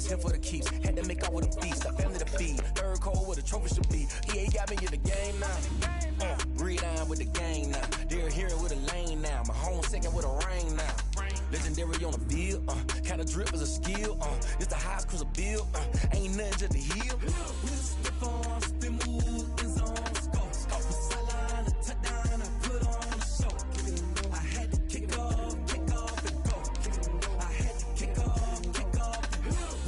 it's here for the keeps. Had to make out with a beast, a family to feed. Third cold where the trophy should be. EA got me in the game now. Breed on with the gang now. They're here with a lane now. My home second with a rain now. Legendary on the field. Kinda drip is a skill. It's the highest cruiser bill. Ain't nothing just to heal. Slip on, spin move, in zone, scope. Off the sideline, a touchdown, I put on the show. I had to kick off and go. I had to kick off and go.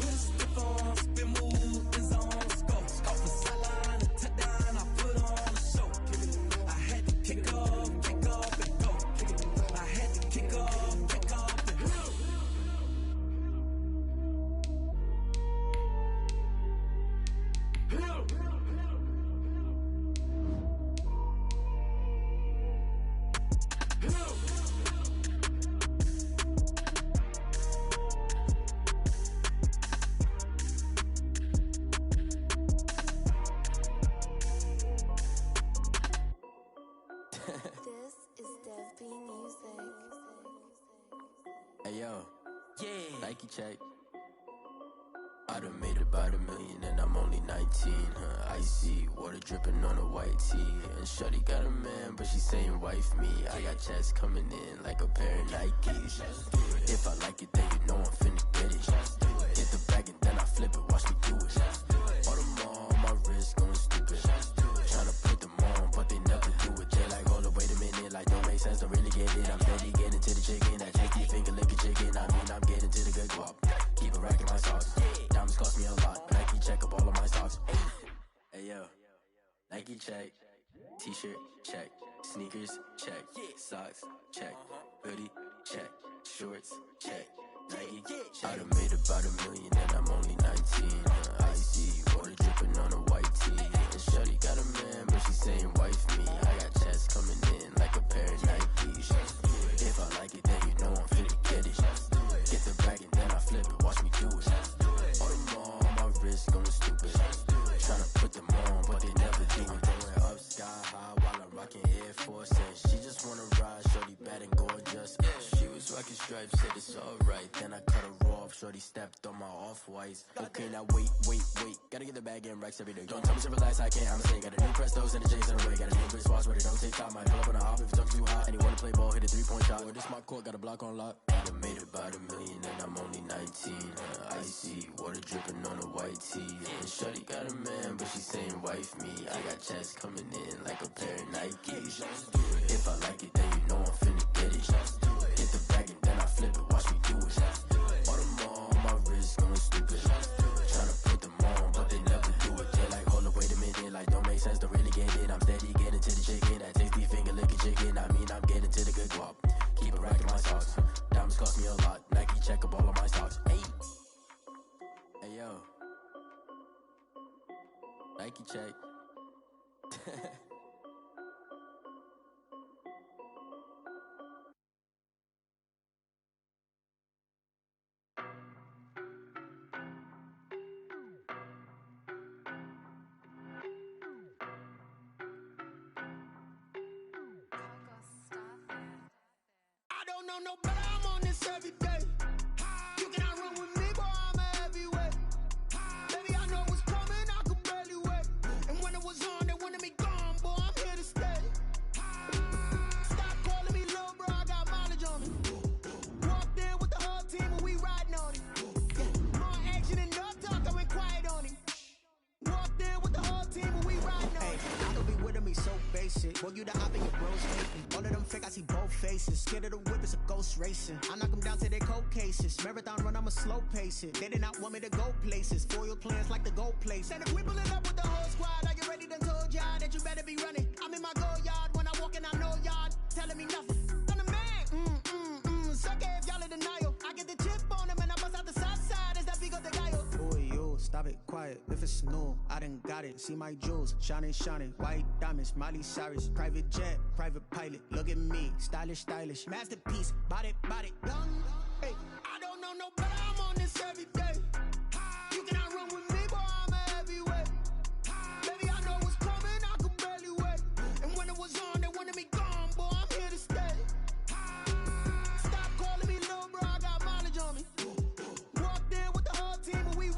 Slip on, spin move, in zone, scope. Off the sideline, a touchdown, I put on the show. I had to kick off and go. I had to kick off and go. This is Dev B Music. Hey yo, yeah, Nike check. I done made about $1 million and I'm only 19. Icy water dripping on a white tee. And shorty got a man, but she saying wife me. I got checks coming in like a pair of Nikes. If I like it, then you know I'm finna get it. Hit the bag and then I flip it, watch me do it. All them on my wrist going stupid. Tryna put them on, but they never do it. They like, hold up, wait a minute, like don't make sense, don't really get it. I'm steady getting to the chicken, that tasty finger licking chicken. I mean, I'm getting to the good guap. Keep a rack in my socks. Diamonds cost me a lot. Nike check up all of my socks. Hey yo, Nike check. T-shirt check. Sneakers check. Socks check. Hoodie check. Shorts check. Nike I done made about $1 million and I'm only 19. Icy water dripping on a white tee. And shorty got a man, but she saying wife me. I got checks coming in like a pair of Nikes. If I like it, then you know I'm finna get it. Get the bag and then I flip it, watch me do it. All them on my wrist going stupid. Tryna put them on, but they never do it. Going up sky high while I'm rocking Air Force. And she just wanna ride, shorty bad and gorgeous. She was rocking stripes, said it's alright. Then I cut her off, shorty stepped on my off-whites. Okay, now wait. Gotta get the bag and racks every day. Don't tell me to relax, I can't, I'ma say. Got a new Prestos and the J's in the way. Got a new Chris Watch, but it don't take time. Might pull up on a hop if it talks too hot. And you wanna play ball, hit a 3-point shot. Or this my court, got a block on lock. I done made about $1 million and I'm only 19. Icy water dripping on a white tee. And shorty got a man, but she saying wife me. I got checks coming in like a pair of Nikes. If I like it, then you know I'm finna get it. Hit the bag and then I flip it, watch me do it. All them on my wrist going stupid. Tryna put them on, but they never do it. They like, hold up, wait a minute, like don't make sense, don't really get it. I'm steady getting to the chicken, that tasty finger licking chicken. I mean, I'm getting to the good guap. Keep a rack in my socks. Diamonds cost me a lot. Nike check up all of my socks. Hey yo, Nike check. I don't know no better, I'm on this every day. You cannot run with me, boy, I'm a heavyweight. Baby, I know what's coming, I could barely wait. And when it was on, they wanted me gone, boy, I'm here to stay. Stop calling me little bro, I got mileage on me. Walked in with the whole team and we riding on it. More action and no talk, I went quiet on him. Walked in with the whole team and we riding on it. I don't be with me so basic. Boy, you the op and your bros hate me. All of them fake, I see both faces. Scared of the whip, it's a ghost racing. I knock them down to their cold cases. Marathon run, I'ma slow pace it. They did not want me to go places. Foil plans like the gold place. And if we pulling up with the whole squad, are you ready? Done told y'all that you better be running. I'm in my go yard when I walk in, I know y'all telling me nothing. I'm the man, suck it if y'all in denial. I get the chip on them and I bust out the south side. Is that big of the guy? Boy, you stop it, quiet. If it's new, I done got it. See my jewels, shining, white diamonds, Miley Cyrus, private jet, private pilot. Look at me, stylish, masterpiece, body, young. Hey, I don't know no better, I'm on this every day. You cannot run with me, boy, I'm a heavyweight. Baby, I know what's coming, I could barely wait. And when it was on, they wanted me gone, boy, I'm here to stay. Stop calling me little bro, I got mileage on me. Walked in with the whole team and we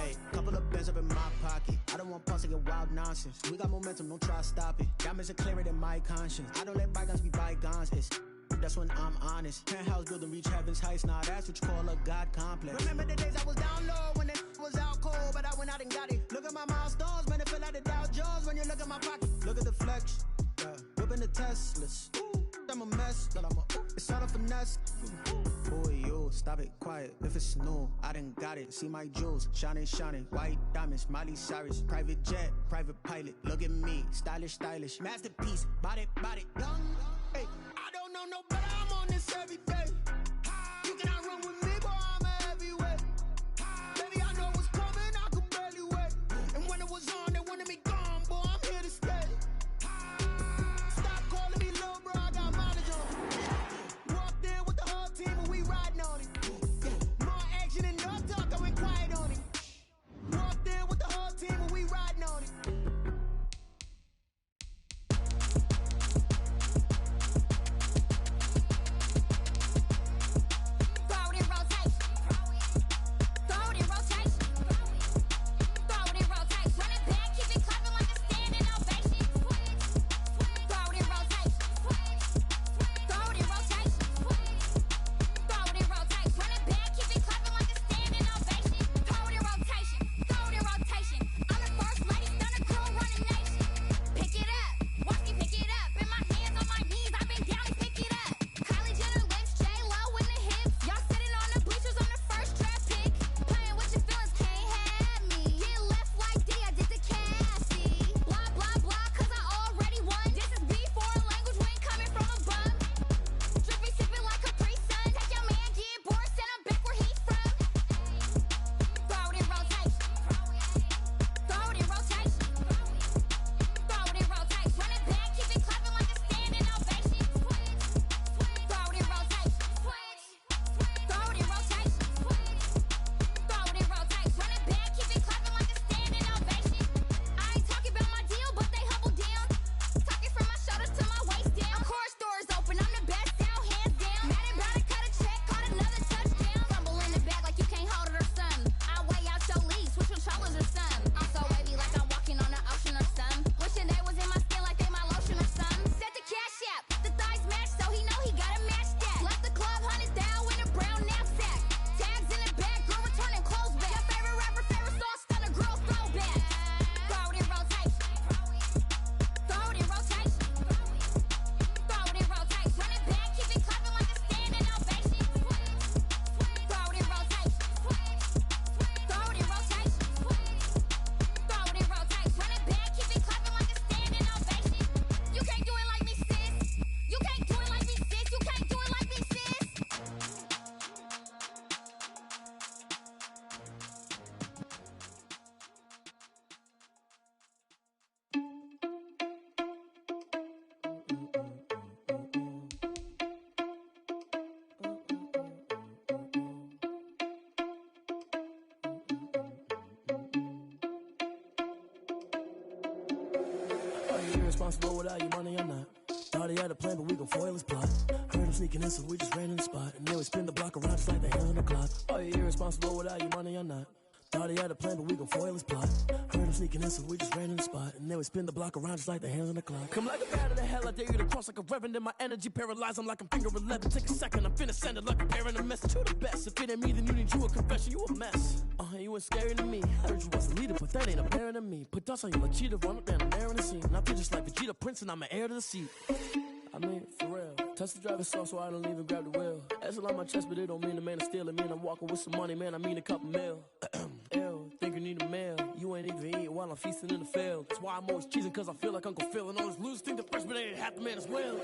Hey, couple of bands up in my pocket. I don't want pause to get wild nonsense. We got momentum, don't try to stop it. Diamonds are clearer than my conscience. I don't let bygones be bygones. That's when I'm honest. Penthouse building reach heaven's heights. Now that's what you call a God complex. Remember the days I was down low when it was out cold, but I went out and got it. Look at my milestones, man, it feel like the Dow Jones when you look at my pocket. Look at the flex, yeah. Whipping the Teslas. Ooh, I'm a mess, but I'm a it's all a finesse. Boy, you stop it, quiet. If it's new, I done got it. See my jewels, shining, shining. White diamonds, Miley Cyrus. Private jet, private pilot. Look at me, stylish, stylish. Masterpiece, body, young. Hey, I don't know no better. I'm on this every day. You cannot run with me, boy. I'm a heavyweight. Baby, I know what's coming. I could barely wait. And when it was on, they wanted me gone, boy. I'm here to stay. Stop calling me little bro. I got mileage on it. Walked in with the whole team and we riding on it. More action and no talk. I went quiet on it. Walked in with the whole team and we riding on it. Irresponsible without your money or not. Thought he had a plan, but we gon' foil his plot. Heard him sneaking in, so we just ran in the spot. And then we spin the block around just like the hands on the clock. Are you irresponsible without your money or not? Thought he had a plan, but we gon' foil his plot. Heard him sneaking in, so we just ran in the spot. And then we spin the block around just like the hands on the clock. Come like a bat of the hell, I dare you to cross like a reverend. In my energy paralyzed, I'm like I'm finger 11. Take a second, I'm finna send it like a parent a message to the best. If it ain't me, then you need you a confession, you a mess. You ain't scary to me. Heard you was a leader, but that ain't apparent to me. Put dust on you like cheetah, run up down the air in the scene. And I feel just like Vegeta Prince, and I'm an heir to the seat. I mean, for real. Touch the driver's soft, so I don't even grab the wheel. That's on my chest, but it don't mean the man is stealing. Mean I'm walking with some money, man, I mean a couple mil. Ew, think you need a meal. You ain't even eating while I'm feasting in the field. That's why I'm always cheesing, cause I feel like Uncle Phil. And all this loose think the freshman ain't half the man as well.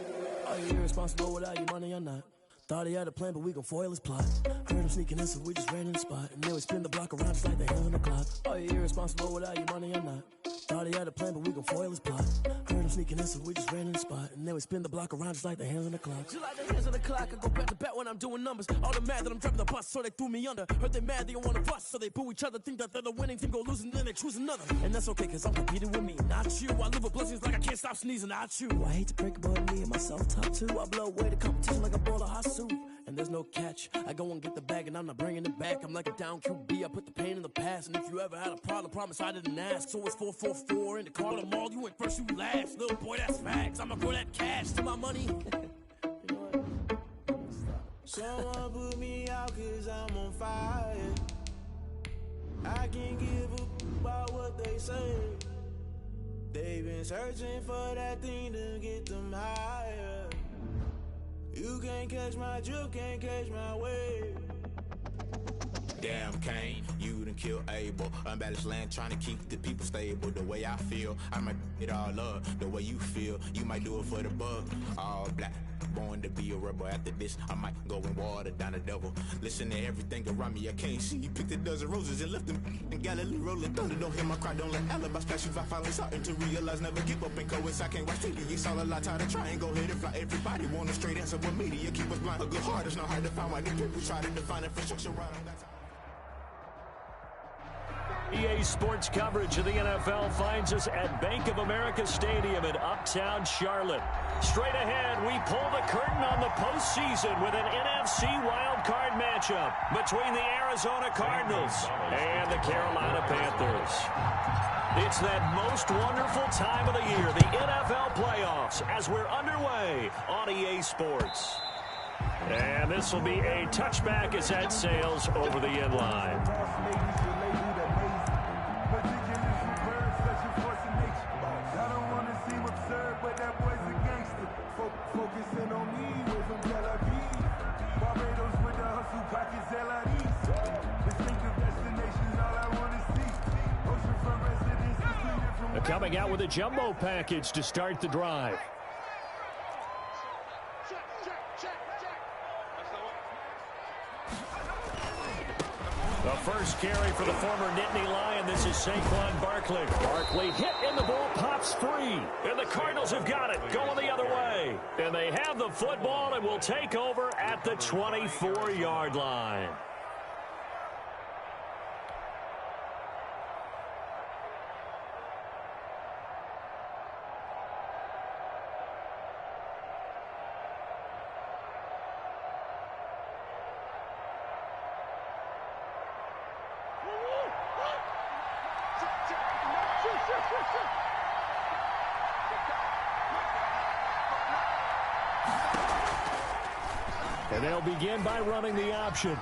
Are you irresponsible without your money or not? Thought he had a plan, but we gon' foil his plot. Heard him sneaking in, so we just ran in the spot. And then we spin the block around just like the hands on the clock. Are you irresponsible without your money or not? Thought he had a plan, but we gon' foil his plot. Heard him sneaking in, so we just ran in the spot. And then we spin the block around just like the hands on the clock. Just like the hands on the clock, I go back to back when I'm doing numbers. All the mad that I'm driving the bus, so they threw me under. Heard they mad, they don't wanna bust, so they boo each other. Think that they're the winning team, go losing, then they choose another. And that's okay, cause I'm competing with me, not you. I live with blessings like I can't stop sneezing, not you. I hate to break it, but me and myself top two. I blow away the competition like a ball of hot soup. and there's no catch. I go and get the bag, and I'm not bringing it back. I'm like a down QB, I put the pain in the past. And if you ever had a problem, promise I didn't ask. So it's 4-4-4 in the car of the mall. You ain't first, you last. Little boy, that's facts. I'ma throw that cash to my money. You know what? Someone put me out 'cause I'm on fire. I can't give a about what they say. They've been searching for that thing to get them higher. You can't catch my drift, can't catch my wave. Damn, Kane, you done killed Abel. Unbalanced land, trying to keep the people stable. The way I feel, I might it all up. The way you feel, you might do it for the buck. All black, born to be a rebel. After this, I might go and water down the devil. Listen to everything around me, I can't see. Picked a dozen roses and left them in Galilee rolling thunder. Don't hear my cry, don't let alibis pass you. I finally starting to realize, never give up and coincide. Can't watch TV, it's all a lot. Tired of trying, go ahead and fly. Everybody want a straight answer with media, keep us blind. A good heart is not hard to find. Why these people try to define infrastructure right on that time. EA Sports coverage of the NFL finds us at Bank of America Stadium in Uptown Charlotte. Straight ahead, we pull the curtain on the postseason with an NFC wildcard matchup between the Arizona Cardinals and the Carolina Panthers. It's that most wonderful time of the year, the NFL playoffs, as we're underway on EA Sports. And this will be a touchback as that sails over the end line. Focusing on me, way from Tel Aviv. Barbados with the hustle, pockets LIDs. Distinctive destinations, all I want to see. Oceanfront residences, 3 different. Coming out with a jumbo package to start the drive. The first carry for the former Nittany Lion. This is Saquon Barkley. Barkley hit and the ball pops free. And the Cardinals have got it going the other way. And they have the football and will take over at the 24-yard line. And they'll begin by running the option.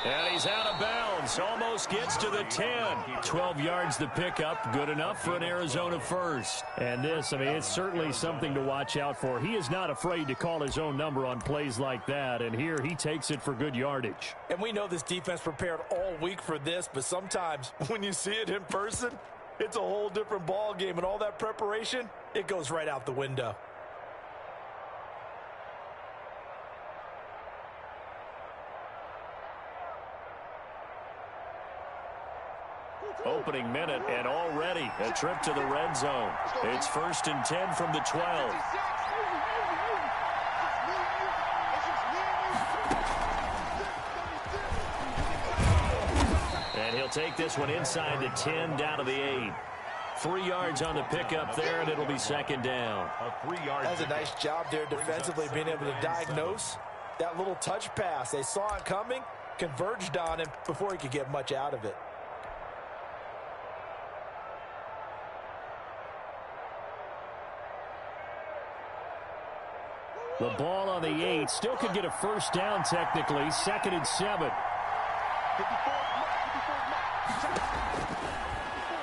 And he's out of bounds. Almost gets to the 10. 12 yards the pickup. Good enough for an Arizona first. And this, I mean, it's certainly something to watch out for. He is not afraid to call his own number on plays like that. And here he takes it for good yardage. And we know this defense prepared all week for this, but sometimes when you see it in person, it's a whole different ball game. And all that preparation, it goes right out the window. Opening minute and already a trip to the red zone. It's 1st and 10 from the 12. And he'll take this one inside the 10 down to the 8. 3 yards on the pickup there, and it'll be 2nd down. That's a nice job there defensively, being able to diagnose that little touch pass. They saw it coming, converged on him before he could get much out of it. The ball on the 8. Still could get a first down technically. 2nd and 7.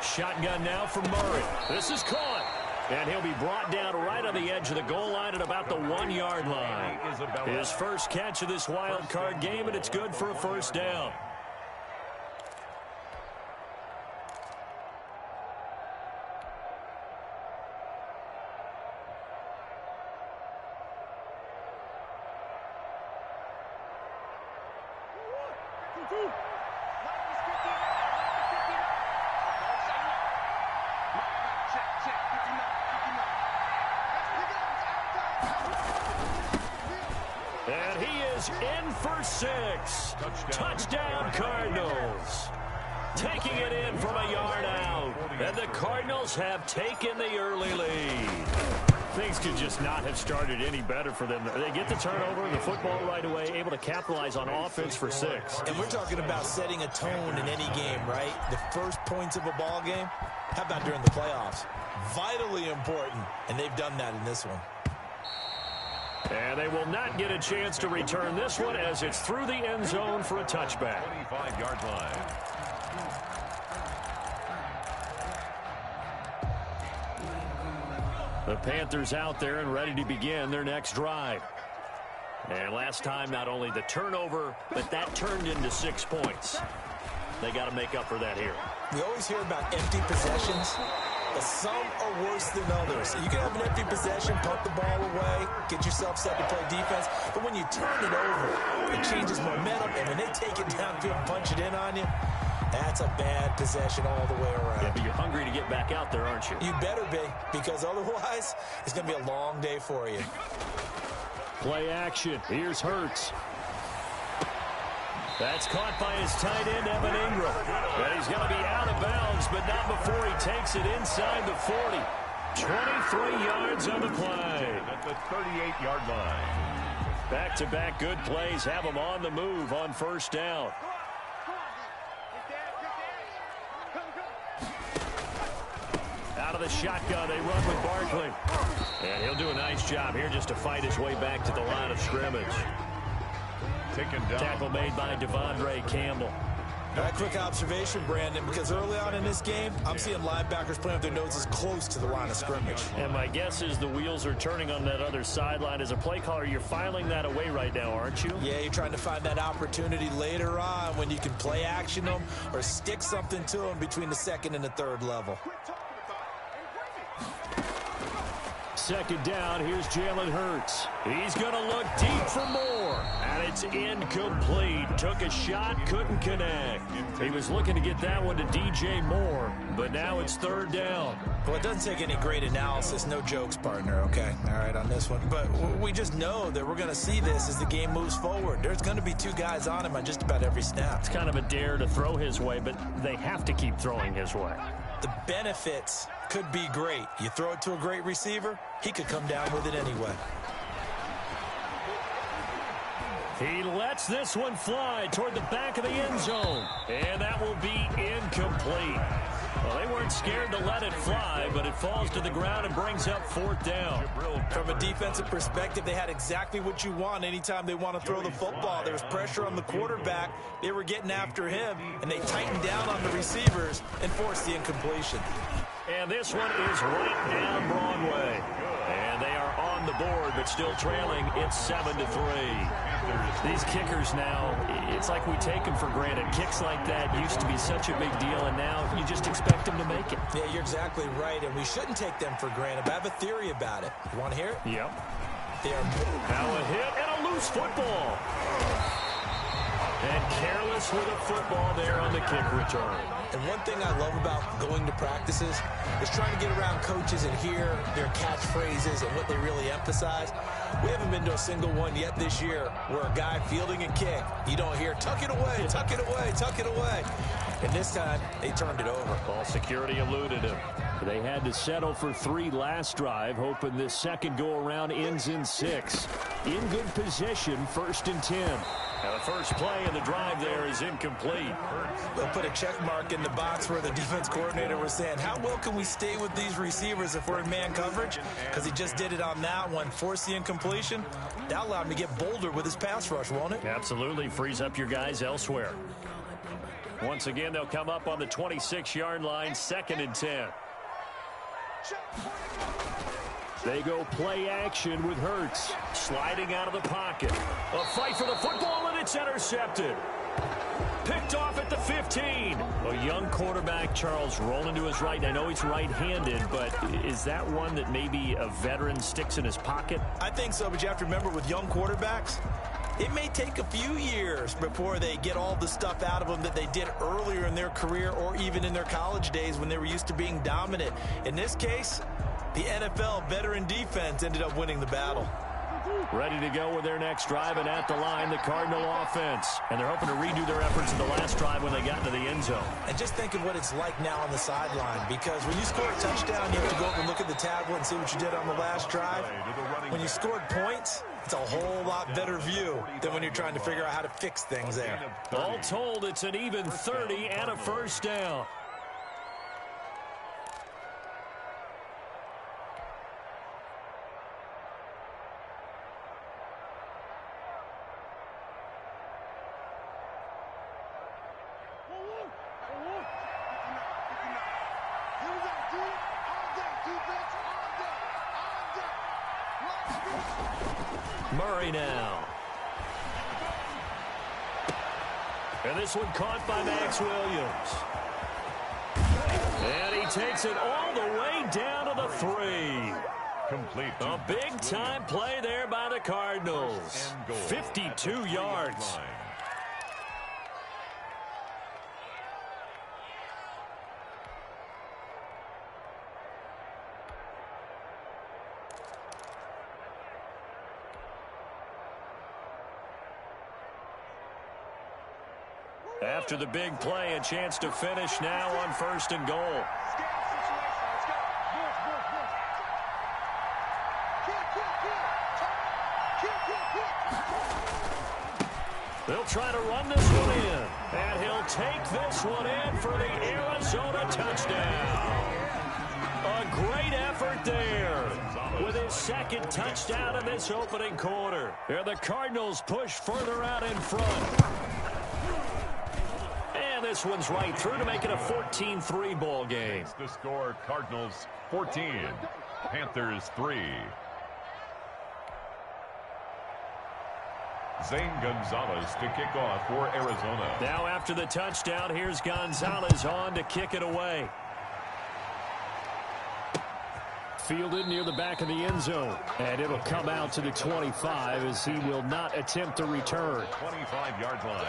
Shotgun now for Murray. This is caught. And he'll be brought down right on the edge of the goal line at about the 1-yard line. His first catch of this wild card game, and it's good for a first down. And he is in for 6. Touchdown Cardinals. Taking it in from a yard out. And the Cardinals have taken the early lead. Things could just not have started any better for them. They get the turnover, the football right away, able to capitalize on offense for 6. And we're talking about setting a tone in any game, right? The first points of a ball game. How about during the playoffs? Vitally important, and they've done that in this one. And they will not get a chance to return this one as it's through the end zone for a touchback. 25-yard line. The Panthers out there and ready to begin their next drive. And last time, not only the turnover, but that turned into 6 points. They got to make up for that here. We always hear about empty possessions, but some are worse than others. You can have an empty possession, pump the ball away, get yourself set to play defense, but when you turn it over, it changes momentum, and when they take it downfield and punch it in on you, that's a bad possession all the way around. Yeah, but you're hungry to get back out there, aren't you? You better be, because otherwise, it's going to be a long day for you. Play action. Here's Hurts. That's caught by his tight end, Evan Ingram. But he's going to be out of bounds, but not before he takes it inside the 40. 23 yards on the play. At the 38-yard line. Back-to-back good plays have him on the move on first down. Out of the shotgun, they run with Barkley. And he'll do a nice job here just to fight his way back to the line of scrimmage. Taken down. Tackle made by Devondre Campbell. A quick observation, Brandon, because early on in this game, I'm seeing linebackers playing with their noses close to the line of scrimmage. And my guess is the wheels are turning on that other sideline. As a play caller, you're filing that away right now, aren't you? Yeah, you're trying to find that opportunity later on when you can play action them or stick something to them between the second and the third level. Second down, here's Jalen Hurts. He's going to look deep for more, and it's incomplete. Took a shot, couldn't connect. He was looking to get that one to DJ Moore, but now it's third down. Well, it doesn't take any great analysis, no jokes, partner, okay? All right, on this one. But we just know that we're going to see this as the game moves forward. There's going to be 2 guys on him on just about every snap. It's kind of a dare to throw his way, but they have to keep throwing his way. The benefits could be great. You throw it to a great receiver, he could come down with it anyway. He lets this one fly toward the back of the end zone, and that will be incomplete. Well, they weren't scared to let it fly, but it falls to the ground and brings up fourth down. From a defensive perspective, they had exactly what you want anytime they want to throw the football. There was pressure on the quarterback. They were getting after him, and they tightened down on the receivers and forced the incompletion. And this one is right down Broadway. And they are on the board, but still trailing. It's 7-3. These kickers now, it's like we take them for granted. Kicks like that used to be such a big deal, and now you just expect them to make it. Yeah, you're exactly right, and we shouldn't take them for granted. But I have a theory about it. You want to hear it? Yep. They are now a hit and a loose football. And careless with a football there on the kick return. And one thing I love about going to practices is trying to get around coaches and hear their catchphrases and what they really emphasize. We haven't been to a single one yet this year where a guy fielding a kick, you don't hear, tuck it away, tuck it away, tuck it away. And this time, they turned it over. Ball security eluded him. They had to settle for 3 last drive, hoping this second go-around ends in 6. In good position, 1st and 10. Now the first play in the drive there is incomplete. They'll put a check mark in the box where the defense coordinator was saying, how well can we stay with these receivers if we're in man coverage? Because he just did it on that one, forced the incompletion. That allowed him to get bolder with his pass rush, won't it? Absolutely, frees up your guys elsewhere. Once again, they'll come up on the 26-yard line, 2nd and 10. They go play action with Hurts. Sliding out of the pocket. A fight for the football, and it's intercepted. Picked off at the 15. A young quarterback, Charles, rolling to his right. I know he's right-handed, but is that one that maybe a veteran sticks in his pocket? I think so, but you have to remember with young quarterbacks, it may take a few years before they get all the stuff out of them that they did earlier in their career or even in their college days when they were used to being dominant. In this case, the NFL veteran defense ended up winning the battle. Ready to go with their next drive, and at the line, the Cardinal offense. And they're hoping to redo their efforts in the last drive when they got into the end zone. And just think of what it's like now on the sideline, because when you score a touchdown, you have to go over and look at the tablet and see what you did on the last drive. When you scored points, it's a whole lot better view than when you're trying to figure out how to fix things there. All told, it's an even 30 and a first down. Murray now. And this one caught by Max Williams. And he takes it all the way down to the 3. Complete. A big-time play there by the Cardinals. 52 yards. After the big play, a chance to finish now on 1st and goal. They'll try to run this one in. And he'll take this one in for the Arizona touchdown. A great effort there with his second touchdown in this opening quarter. And the Cardinals push further out in front. And this one's right through to make it a 14-3 ball game. The score, Cardinals 14, Panthers 3. Zane Gonzalez to kick off for Arizona. Now after the touchdown, here's Gonzalez on to kick it away. Fielded near the back of the end zone. And it'll come out to the 25 as he will not attempt to return. 25-yard line.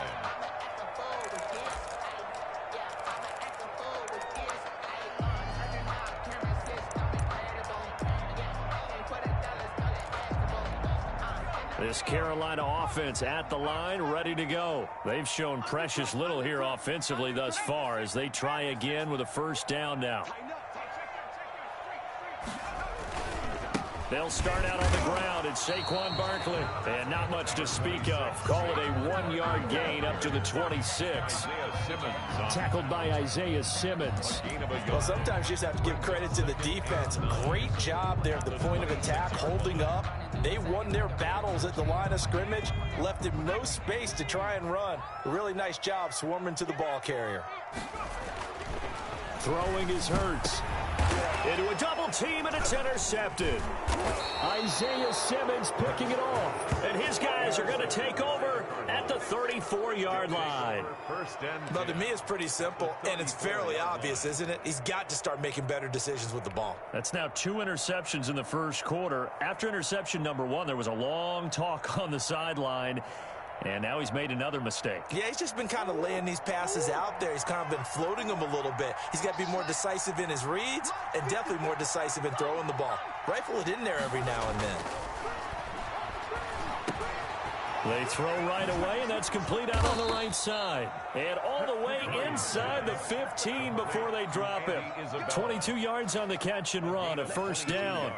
This Carolina offense at the line, ready to go. They've shown precious little here offensively thus far as they try again with a first down now. They'll start out on the ground. It's Saquon Barkley. And not much to speak of. Call it a 1-yard gain up to the 26. Tackled by Isaiah Simmons. Well, sometimes you just have to give credit to the defense. Great job there at the point of attack, holding up. They won their battles at the line of scrimmage, left him no space to try and run. A really nice job swarming to the ball carrier. Throwing is Hurts. Into a double team, and it's intercepted. Isaiah Simmons picking it off. And his guys are going to take over at the 34-yard line. Well, to me, it's pretty simple, and it's fairly obvious, isn't it? He's got to start making better decisions with the ball. That's now 2 interceptions in the first quarter. After interception number 1, there was a long talk on the sideline. And now he's made another mistake. Yeah, he's just been kind of laying these passes out there. He's kind of been floating them a little bit. He's got to be more decisive in his reads and definitely more decisive in throwing the ball. Rifle it in there every now and then. They throw right away, and that's complete out on the right side. And all the way inside the 15 before they drop it. 22 yards on the catch and run, a first down.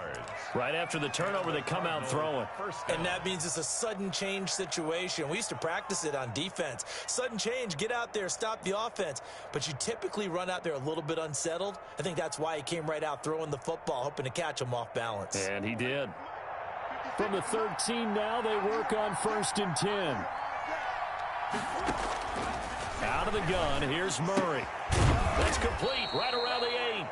Right after the turnover, they come out throwing. And that means it's a sudden change situation. We used to practice it on defense. Sudden change, get out there, stop the offense. But you typically run out there a little bit unsettled. I think that's why he came right out throwing the football, hoping to catch him off balance. And he did. From the 13 now, they work on 1st and 10. Out of the gun, here's Murray. That's complete, right around the 8.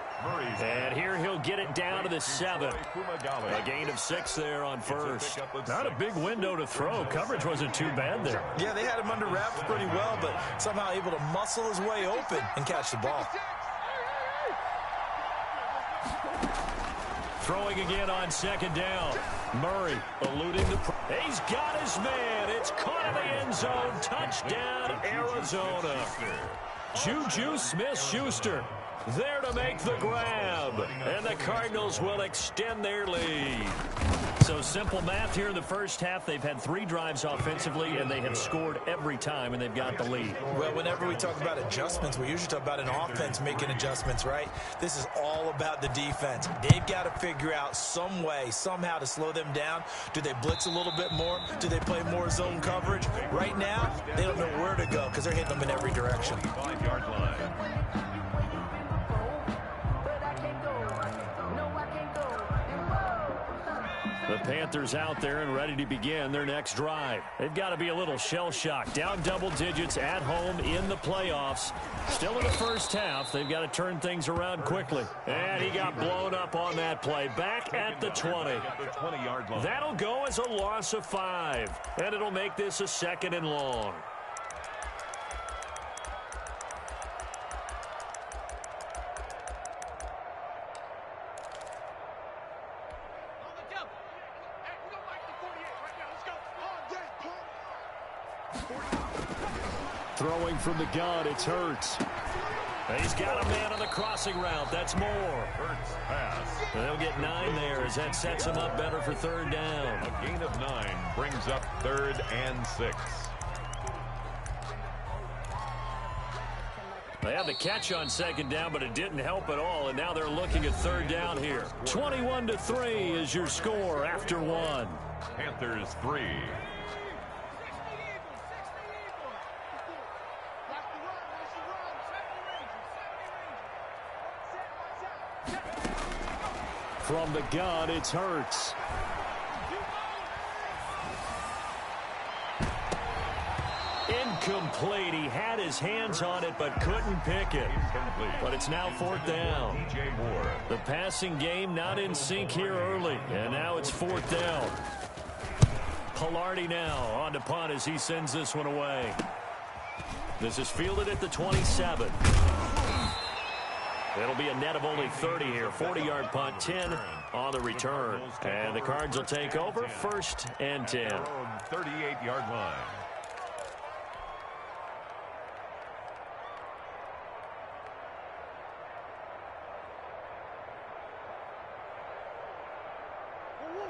And here he'll get it down to the 7. A gain of 6 there on first. Not a big window to throw. Coverage wasn't too bad there. Yeah, they had him under wraps pretty well, but somehow able to muscle his way open and catch the ball. Throwing again on 2nd down. Murray eluding the... He's got his man. It's caught in the end zone. Touchdown, Arizona. Juju Smith-Schuster there to make the grab. And the Cardinals will extend their lead. So simple math here in the first half. They've had 3 drives offensively, and they have scored every time, and they've got the lead. Well, whenever we talk about adjustments, we usually talk about an offense making adjustments, right? This is all about the defense. They've got to figure out some way, somehow to slow them down. Do they blitz a little bit more? Do they play more zone coverage? Right now, they don't know where to go because they're hitting them in every direction. 5-yard line. The Panthers out there and ready to begin their next drive. They've got to be a little shell-shocked. Down double digits at home in the playoffs. Still in the first half. They've got to turn things around quickly. And he got blown up on that play. Back at the 20. That'll go as a loss of 5. And it'll make this a 2nd and long. Throwing from the gun, it's Hurts. He's got a man on the crossing route. That's more. Hurts pass. They'll get 9 there as that sets him up better for 3rd down. A gain of 9 brings up 3rd and 6. They had the catch on 2nd down, but it didn't help at all, and now they're looking at 3rd down here. 21-3 is your score after 1. Panthers 3. From the gun, it's Hurts. Incomplete. He had his hands on it but couldn't pick it. But it's now 4th down. The passing game not in sync here early. And now it's 4th down. Pilardi now on to punt as he sends this one away. This is fielded at the 27. It'll be a net of only 30 here. 40-yard punt, 10 on the return. And the Cards will take over 1st and 10. 38-yard line.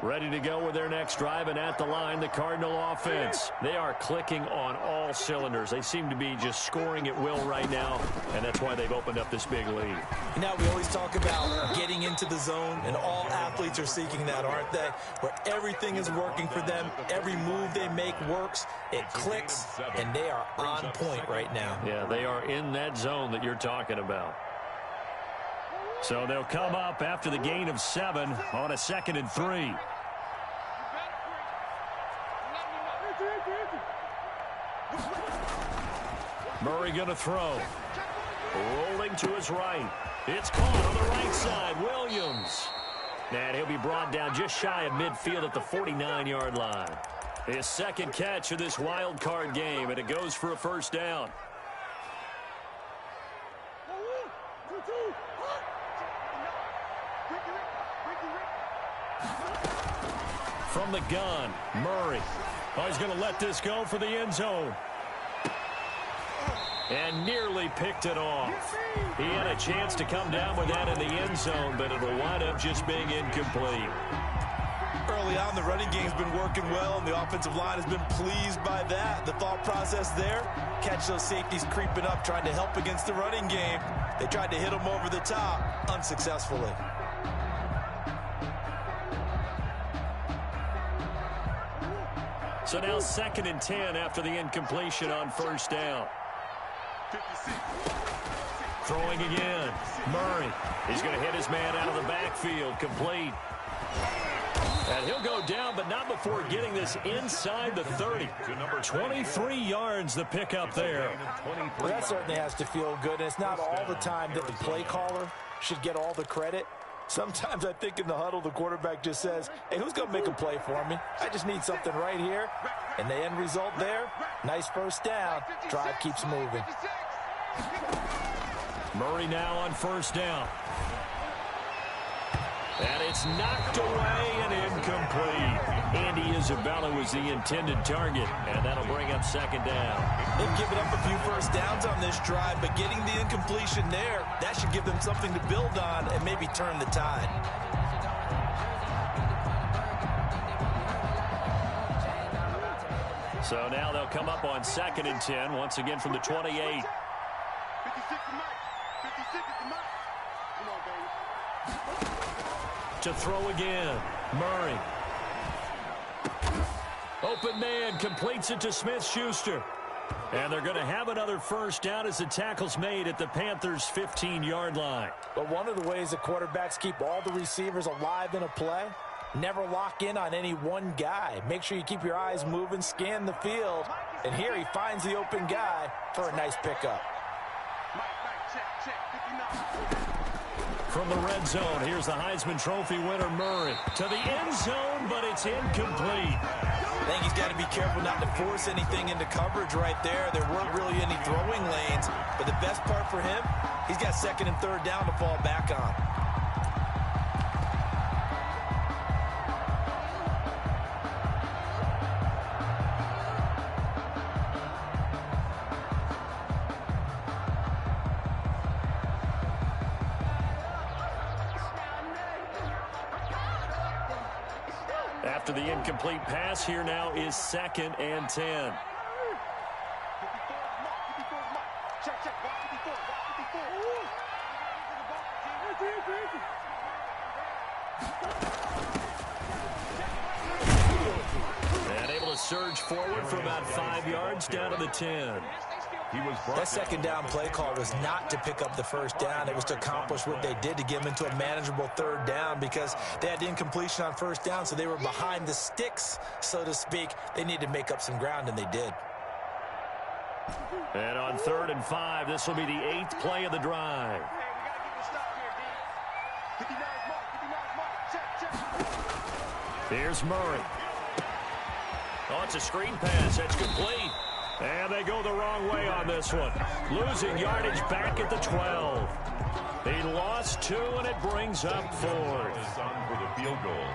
Ready to go with their next drive, and at the line, the Cardinal offense. They are clicking on all cylinders. They seem to be just scoring at will right now, and that's why they've opened up this big lead. Now we always talk about getting into the zone, and all athletes are seeking that, aren't they? Where everything is working for them. Every move they make works. It clicks, and they are on point right now. Yeah, they are in that zone that you're talking about. So they'll come up after the gain of 7 on a 2nd and 3. Murray going to throw. Rolling to his right. It's caught on the right side. Williams. And he'll be brought down just shy of midfield at the 49-yard line. His 2nd catch of this wild card game, and it goes for a 1st down. From the gun, Murray. Oh, he's going to let this go for the end zone. And nearly picked it off. He had a chance to come down with that in the end zone, but it'll wind up just being incomplete. Early on, the running game's been working well, and the offensive line has been pleased by that. The thought process there, catch those safeties creeping up, trying to help against the running game. They tried to hit them over the top, unsuccessfully. So now 2nd and 10 after the incompletion on 1st down. Throwing again. Murray. He's going to hit his man out of the backfield. Complete. And he'll go down, but not before getting this inside the 30. 23 yards the pickup there. Well, that certainly has to feel good. And it's not all the time that the play caller should get all the credit. Sometimes I think in the huddle, the quarterback just says, hey, who's going to make a play for me? I just need something right here. And the end result there, nice 1st down. Drive keeps moving. Murray now on 1st down. And it's knocked away and incomplete. Andy Isabella was the intended target, and that'll bring up 2nd down. They've given up a few 1st downs on this drive, but getting the incompletion there, that should give them something to build on and maybe turn the tide. So now they'll come up on 2nd and 10, once again from the 28. 56 is Mike. 56 is Mike. Come on, baby. To throw again. Murray. Open man, completes it to Smith-Schuster. And they're going to have another first down as the tackle's made at the Panthers' 15-yard line. But one of the ways that quarterbacks keep all the receivers alive in a play, never lock in on any one guy. Make sure you keep your eyes moving, scan the field. And here he finds the open guy for a nice pickup. From the red zone, here's the Heisman Trophy winner, Murray. To the end zone, but it's incomplete. I think he's got to be careful not to force anything into coverage right there. There weren't really any throwing lanes. But the best part for him, he's got 2nd and 3rd down to fall back on. After the incomplete pass, here now is 2nd and 10. And able to surge forward for about 5 yards down to the 10. That 2nd down play call was not to pick up the first down. It was to accomplish what they did to get them into a manageable 3rd down because they had incompletion on 1st down, so they were behind the sticks, so to speak. They needed to make up some ground, and they did. And on 3rd and 5, this will be the 8th play of the drive. Here's Murray. Oh, it's a screen pass. That's complete. And they go the wrong way on this one. Losing yardage back at the 12. He lost 2, and it brings up 4th. For the field goal.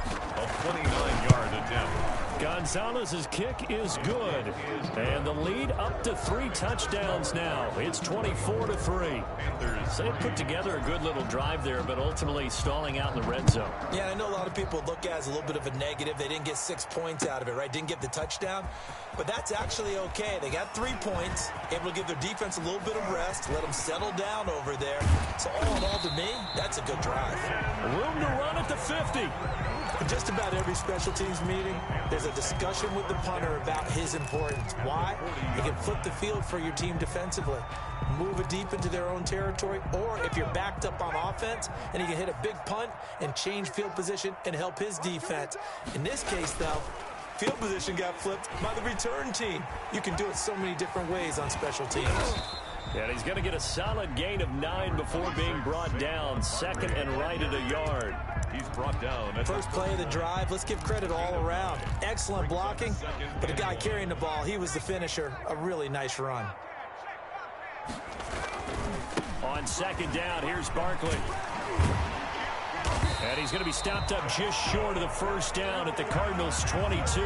A 29-yard attempt. Gonzalez's kick is good. And the lead up to 3 touchdowns now. It's 24-3. So they put together a good little drive there, but ultimately stalling out in the red zone. Yeah, I know a lot of people look at it as a little bit of a negative. They didn't get 6 points out of it, right? Didn't get the touchdown. But that's actually okay. They got 3 points, able to give their defense a little bit of rest, let them settle down over there. So all in all, to me, that's a good drive. Room to run at the 50. In just about every special teams meeting, there's a discussion with the punter about his importance. Why? He can flip the field for your team defensively, move it deep into their own territory, or if you're backed up on offense, and he can hit a big punt and change field position and help his defense. In this case, though, field position got flipped by the return team. You can do it so many different ways on special teams. And he's going to get a solid gain of 9 before being brought down. 2nd and right at a yard. He's brought down. First play of the drive. Let's give credit all around. Excellent blocking, but the guy carrying the ball, he was the finisher. A really nice run. On 2nd down, here's Barkley. And he's going to be stopped up just short of the first down at the Cardinals' 22.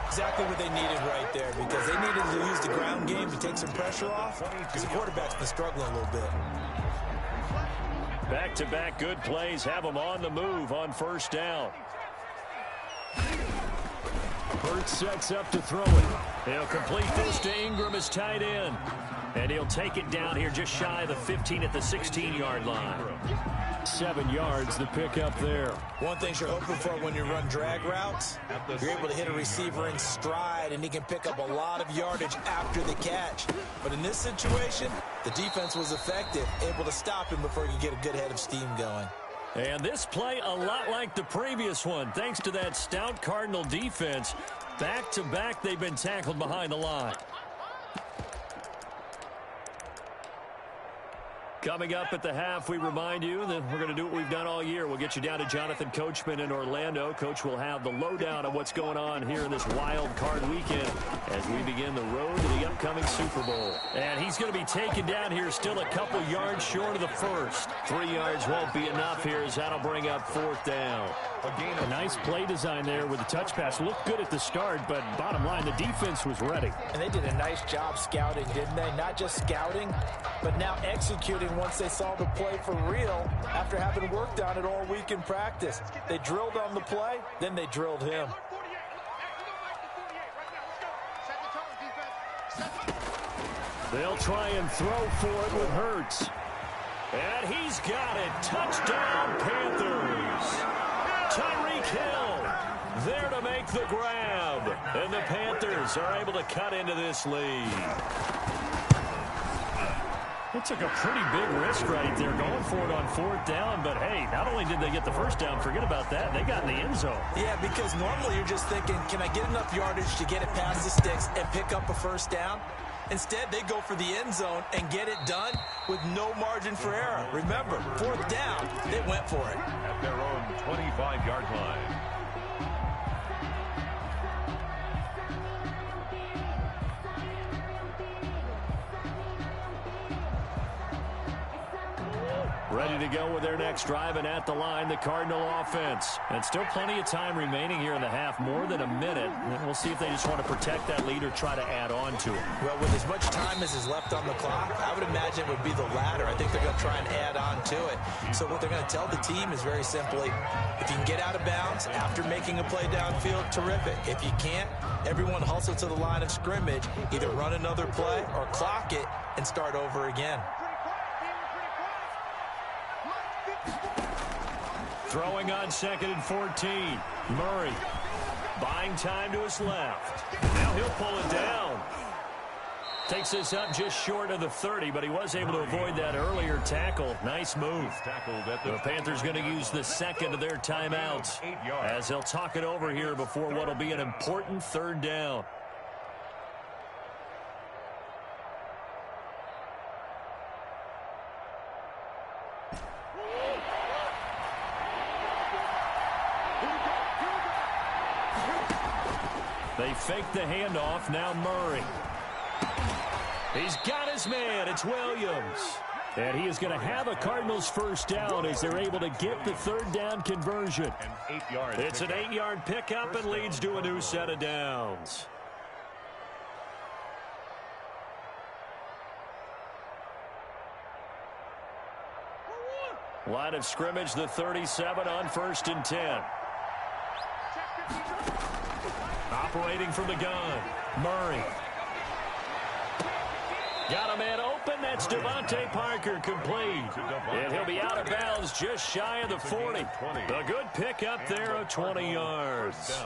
Exactly what they needed right there, because they needed to use the ground game to take some pressure off, because the quarterback's been struggling a little bit. Back-to-back good plays have them on the move on first down. Hurts sets up to throw it. He'll complete this to Ingram as tight end. And he'll take it down here just shy of the 15 at the 16-yard line. 7 yards to pick up there. One thing you're hoping for when you run drag routes, you're able to hit a receiver in stride, and he can pick up a lot of yardage after the catch. But in this situation, the defense was effective, able to stop him before he could get a good head of steam going. And this play a lot like the previous one, thanks to that stout Cardinal defense. Back-to-back, they've been tackled behind the line. Coming up at the half, we remind you that we're going to do what we've done all year. We'll get you down to Jonathan Coachman in Orlando. Coach will have the lowdown on what's going on here in this wild card weekend as we begin the road to the upcoming Super Bowl. And he's going to be taken down here still a couple yards short of the first. 3 yards won't be enough here as that'll bring up 4th down. A nice play design there with the touch pass. Looked good at the start, but bottom line, the defense was ready. And they did a nice job scouting, didn't they? Not just scouting, but now executing once they saw the play for real after having worked on it all week in practice. They drilled on the play, then they drilled him. They'll try and throw for it with Hurts. And he's got it. Touchdown, Panthers. Tyreek Hill there to make the grab. And the Panthers are able to cut into this lead. They took a pretty big risk right there going for it on 4th down. But, hey, not only did they get the first down, forget about that, they got in the end zone. Yeah, because normally you're just thinking, can I get enough yardage to get it past the sticks and pick up a first down? Instead, they go for the end zone and get it done with no margin for error. Remember, 4th down, they went for it. At their own 25-yard line. Ready to go with their next drive, and at the line, the Cardinal offense. And still plenty of time remaining here in the half, more than a minute. And we'll see if they just want to protect that lead or try to add on to it. Well, with as much time as is left on the clock, I would imagine it would be the latter. I think they're going to try and add on to it. So what they're going to tell the team is very simply, if you can get out of bounds after making a play downfield, terrific. If you can't, everyone hustle to the line of scrimmage, either run another play or clock it and start over again. Throwing on 2nd and 14. Murray buying time to his left. Now he'll pull it down. Takes this up just short of the 30, but he was able to avoid that earlier tackle. Nice move. The Panthers going to use the second of their timeouts as they'll talk it over here before what will be an important 3rd down. They fake the handoff. Now Murray. He's got his man. It's Williams. And he is going to have a Cardinals first down as they're able to get the 3rd down conversion. It's an 8-yard pickup and leads to a new set of downs. Line of scrimmage, the 37 on 1st and 10. Operating from the gun, Murray. Got a man open. That's Devontae Parker, complete. And he'll be out of bounds just shy of the 40. A good pickup there of 20 yards.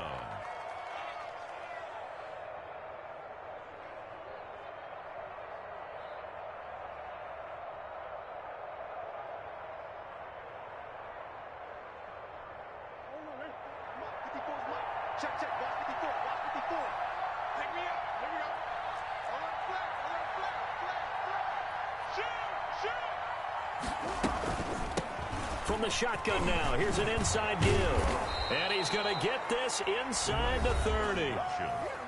From the shotgun now, here's an inside give. And he's going to get this inside the 30.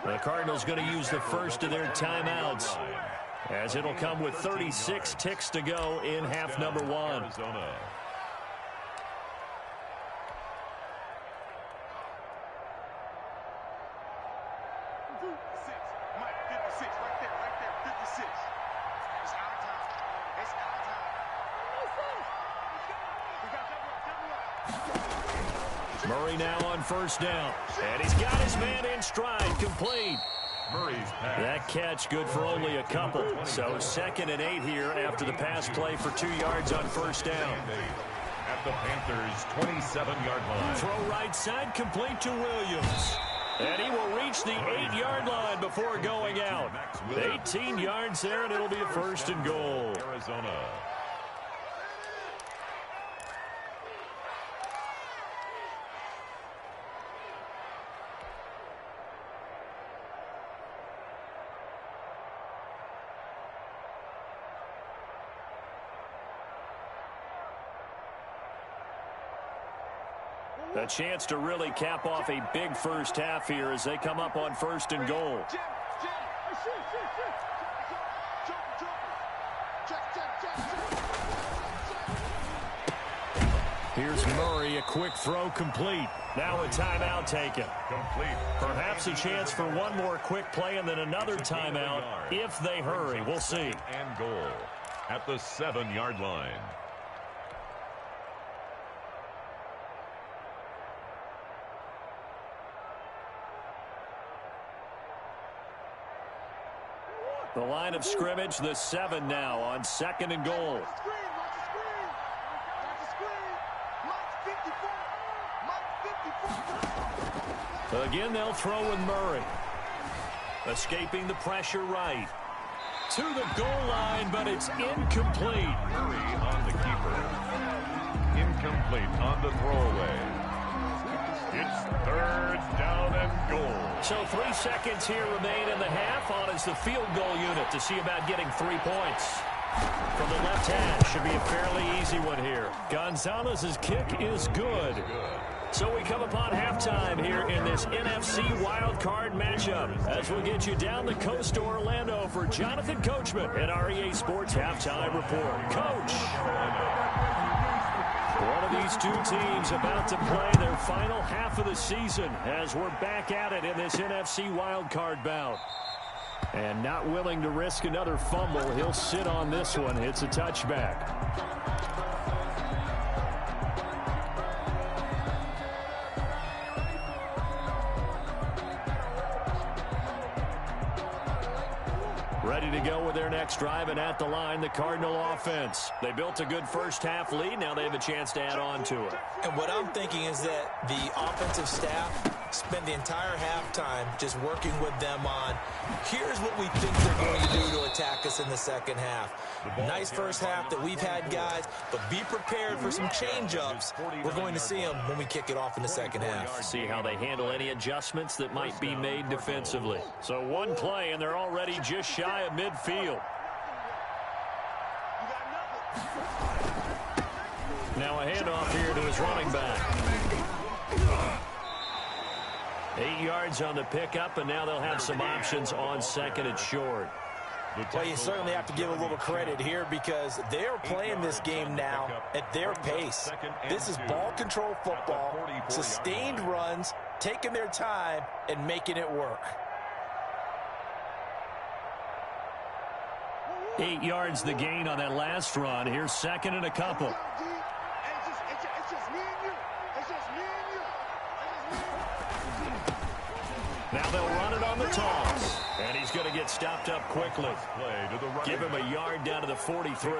The Cardinals going to use the first of their timeouts, as it'll come with 36 ticks to go in half number 1. Murray now on 1st down. And he's got his man in stride, complete. That catch good for only a couple. So 2nd and 8 here after the pass play for 2 yards on 1st down. At the Panthers' 27-yard line. Throw right side, complete to Williams. And he will reach the 8-yard line before going out. 18 yards there, and it'll be a 1st and goal. Arizona. A chance to really cap off a big first half here as they come up on 1st and goal. Here's Murray, a quick throw complete. Now a timeout taken. Complete. Perhaps a chance for one more quick play and then another timeout if they hurry. We'll see. And goal at the 7-yard line. The line of scrimmage, the 7 now on 2nd and goal. Again, they'll throw with Murray. Escaping the pressure right. To the goal line, but it's incomplete. Murray on the keeper. Incomplete on the throwaway. It's 3rd down and goal. So 3 seconds here remain in the half. On is the field goal unit to see about getting 3 points. From the left hand, should be a fairly easy one here. Gonzalez's kick is good. So we come upon halftime here in this NFC wildcard matchup as we'll get you down the coast to Orlando for Jonathan Coachman at REA Sports Halftime Report. Coach! One of these two teams about to play their final half of the season as we're back at it in this NFC wildcard bout. And not willing to risk another fumble, he'll sit on this one. It's a touchback. Ready to go with their next drive, and at the line, the Cardinal offense. They built a good first half lead. Now they have a chance to add on to it. And what I'm thinking is that the offensive staff spend the entire halftime just working with them on, here's what we think they're going to do to attack us in the second half. Nice first half that we've had, guys, but be prepared for some change-ups. We're going to see them when we kick it off in the second half. See how they handle any adjustments that might be made defensively. So one play, and they're already just shy of midfield. Now a handoff here to his running back. 8 yards on the pickup, and now they'll have some options on 2nd and short. Well, you certainly have to give a little credit here because they're playing this game now at their pace. This is ball control football, sustained runs, taking their time, and making it work. 8 yards the gain on that last run. Here's 2nd and a couple. Now they'll run it on the toss. And he's going to get stopped up quickly. Give him a yard down to the 43.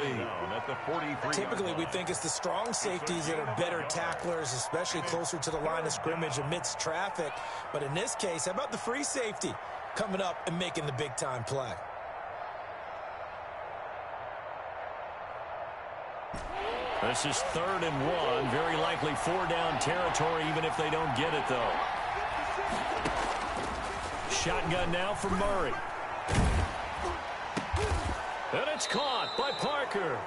Typically, we think it's the strong safeties that are better tacklers, especially closer to the line of scrimmage amidst traffic. But in this case, how about the free safety coming up and making the big-time play? This is 3rd and 1. Very likely 4-down territory, even if they don't get it, though. Shotgun now for Murray. And it's caught by Parker.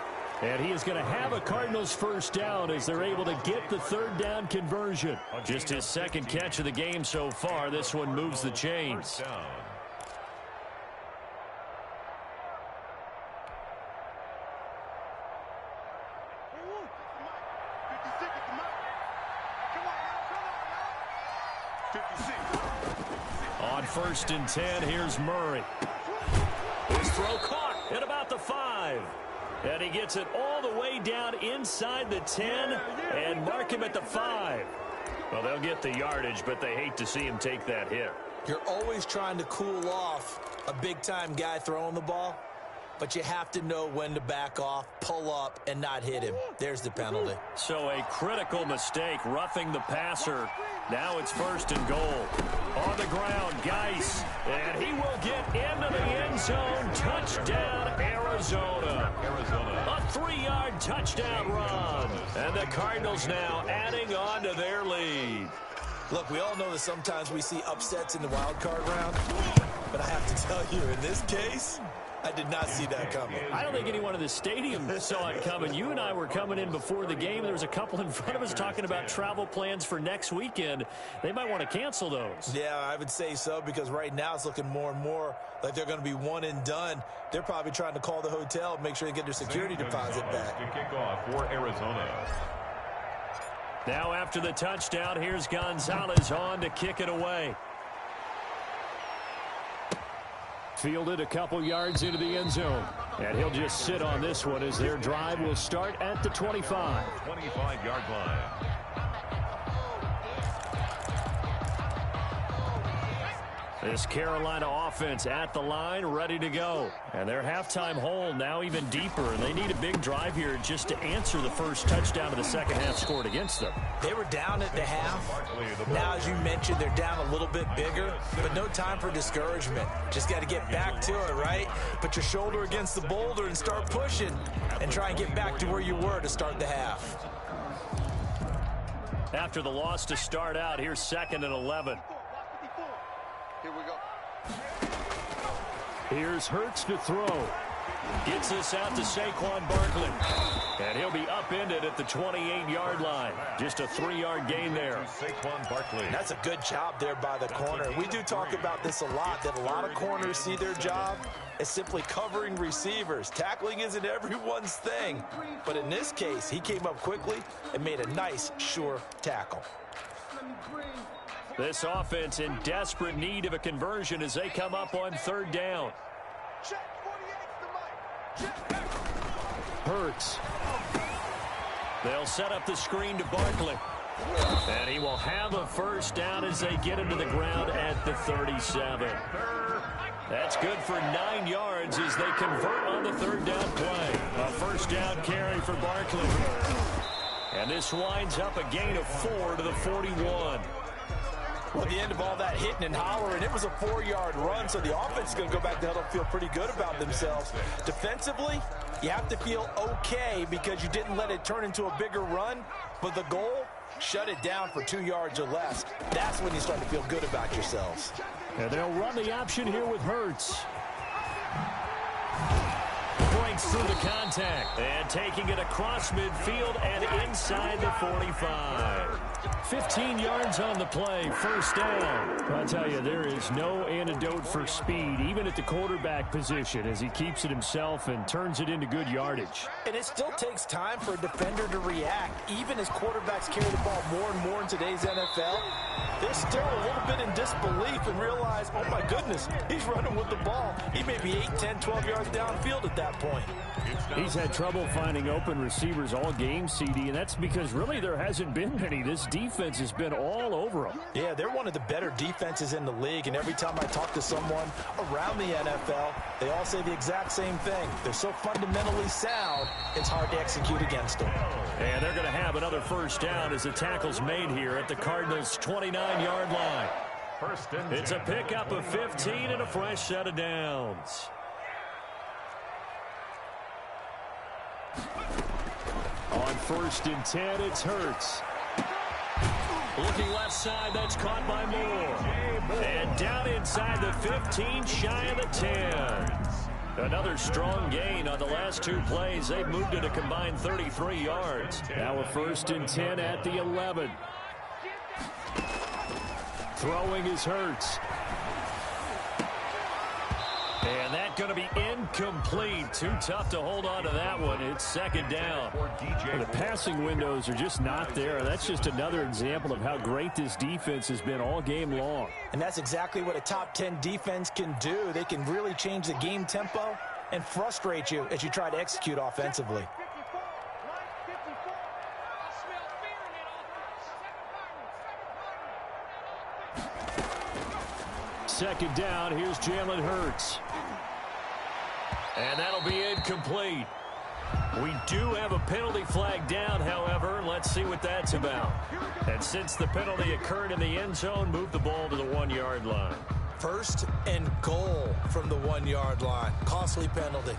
And he is going to have a Cardinals first down as they're able to get the 3rd down conversion. Just his 2nd catch of the game so far. This one moves the chains. On 1st and 10, here's Murray. His throw caught at about the 5. And he gets it all the way down inside the 10 and mark him at the 5. Well, they'll get the yardage, but they hate to see him take that hit. You're always trying to cool off a big-time guy throwing the ball, but you have to know when to back off, pull up, and not hit him. There's the penalty. So a critical mistake, roughing the passer. Now it's 1st and goal. On the ground, Geis, and he will get into the end zone. Touchdown, Arizona. A 3-yard touchdown run. And the Cardinals now adding on to their lead. Look, we all know that sometimes we see upsets in the wild card round, but I have to tell you, in this case, I did not see that coming. I don't think anyone in the stadium saw it coming. You and I were coming in before the game. There was a couple in front of us talking about travel plans for next weekend. They might want to cancel those. Yeah, I would say so, because right now it's looking more and more like they're going to be one and done. They're probably trying to call the hotel and make sure they get their security deposit back. To kick off for Arizona. Now after the touchdown, here's Gonzalez on to kick it away. Fielded a couple yards into the end zone. And he'll just sit on this one as their drive will start at the 25. 25-yard line. This Carolina offense at the line, ready to go. And their halftime hole now even deeper, and they need a big drive here just to answer the first touchdown of the second half scored against them. They were down at the half. Now, as you mentioned, they're down a little bit bigger, but no time for discouragement. Just got to get back to it, right? Put your shoulder against the boulder and start pushing and try and get back to where you were to start the half. After the loss to start out, here's 2nd and 11. Here we go. Here's Hurts to throw. Gets this out to Saquon Barkley. And he'll be upended at the 28-yard line. Just a 3-yard gain there. Saquon Barkley. That's a good job there by the corner. We do talk about this a lot, that a lot of corners see their job as simply covering receivers. Tackling isn't everyone's thing. But in this case, he came up quickly and made a nice, sure tackle. This offense in desperate need of a conversion as they come up on 3rd down. Hurts. They'll set up the screen to Barkley. And he will have a first down as they get him to the ground at the 37. That's good for 9 yards as they convert on the 3rd down play. A first down carry for Barkley. And this winds up a gain of 4 to the 41. Well, at the end of all that hitting and hollering, it was a 4-yard run, so the offense is going to go back to huddle and feel pretty good about themselves. Defensively, you have to feel okay because you didn't let it turn into a bigger run, but the goal, shut it down for 2 yards or less. That's when you start to feel good about yourselves. And they'll run the option here with Hurts. Breaks through the contact and taking it across midfield and inside the 45. 15 yards on the play, first down. I'll tell you, there is no antidote for speed, even at the quarterback position, as he keeps it himself and turns it into good yardage. And it still takes time for a defender to react. Even as quarterbacks carry the ball more and more in today's NFL, they're still a little bit in disbelief and realize, oh my goodness, he's running with the ball. He may be 8, 10, 12 yards downfield at that point. He's had trouble finding open receivers all game, CD, and that's because really there hasn't been many. This defense has been all over them. Yeah, they're one of the better defenses in the league, and every time I talk to someone around the NFL, they all say the exact same thing. They're so fundamentally sound, it's hard to execute against them. And they're going to have another first down as the tackle's made here at the Cardinals' 29-yard line. It's a pickup of 15 and a fresh set of downs. On 1st and 10, it's Hurts. Looking left side, that's caught by Moore. And down inside the 15, shy of the 10. Another strong gain on the last 2 plays. They've moved it a combined 33 yards. Now a 1st and 10 at the 11. Throwing is Hurts. And that's going to be incomplete. Too tough to hold on to that one. It's 2nd down. Well, the passing windows are just not there. That's just another example of how great this defense has been all game long. And that's exactly what a top 10 defense can do. They can really change the game tempo and frustrate you as you try to execute offensively. Second down, here's Jalen Hurts. And that'll be incomplete. We do have a penalty flag down, however. Let's see what that's about. And since the penalty occurred in the end zone, move the ball to the 1-yard line. 1st and goal from the 1-yard line. Costly penalty.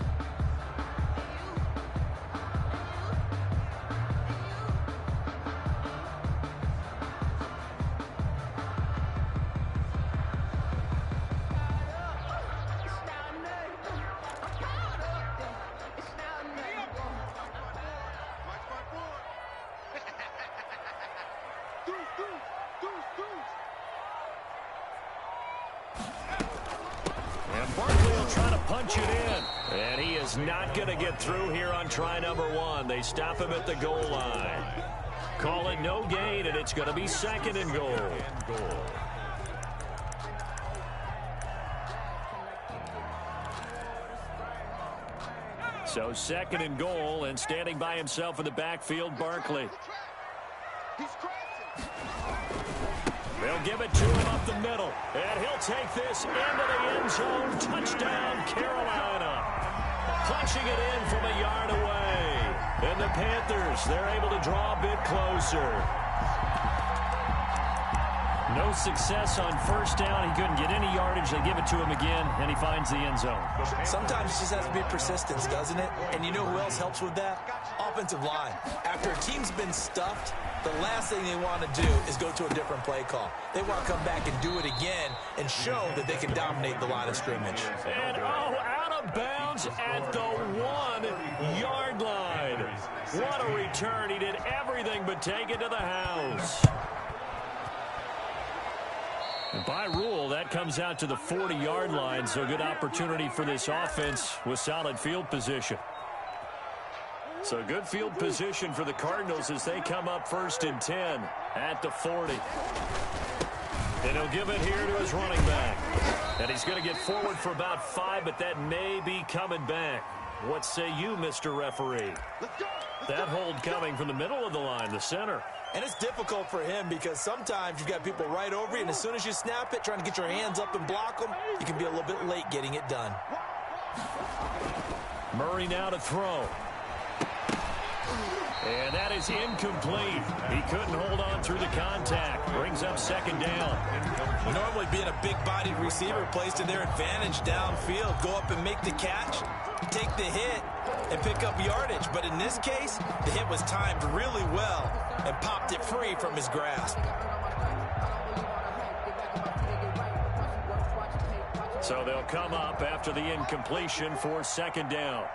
Punch it in. And he is not going to get through here on try number 1. They stop him at the goal line. Call it no gain, and it's going to be 2nd and goal. So 2nd and goal, and standing by himself in the backfield, Barkley. They'll give it to him up the middle. And he'll take this into the end zone. Touchdown, Carolina. Punching it in from a yard away. And the Panthers, they're able to draw a bit closer. No success on first down. He couldn't get any yardage. They give it to him again, and he finds the end zone. Sometimes it just has to be persistence, doesn't it? And you know who else helps with that? Offensive line. After a team's been stuffed, the last thing they want to do is go to a different play call. They want to come back and do it again and show that they can dominate the line of scrimmage. And, out of bounds at the 1-yard line. What a return. He did everything but take it to the house. By rule, that comes out to the 40-yard line, so good opportunity for this offense with solid field position. So good field position for the Cardinals as they come up 1st and 10 at the 40. And he'll give it here to his running back. And he's going to get forward for about 5, but that may be coming back. What say you, Mr. Referee? That hold coming from the middle of the line, the center. And it's difficult for him because sometimes you've got people right over you, and as soon as you snap it, trying to get your hands up and block them, you can be a little bit late getting it done. Murray now to throw. And that is incomplete. He couldn't hold on through the contact. Brings up 2nd down. Normally being a big-bodied receiver plays to their advantage downfield. Go up and make the catch, take the hit, and pick up yardage. But in this case, the hit was timed really well and popped it free from his grasp. So they'll come up after the incompletion for 2nd down.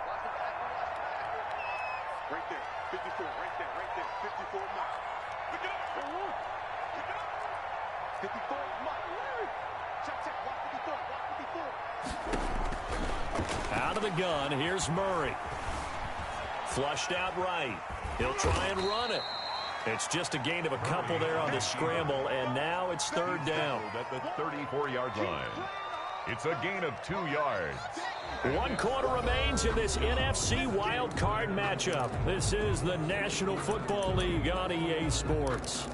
Right there, 54, right there, 54 mark. Pick it up. 54 mark. Check, watch 54. Out of the gun, here's Murray. Flushed out right. He'll try and run it. It's just a gain of a couple there on the scramble, and now it's 3rd down. At the 34-yard line. It's a gain of 2 yards. 1 quarter remains in this NFC wildcard matchup. This is the National Football League on EA Sports.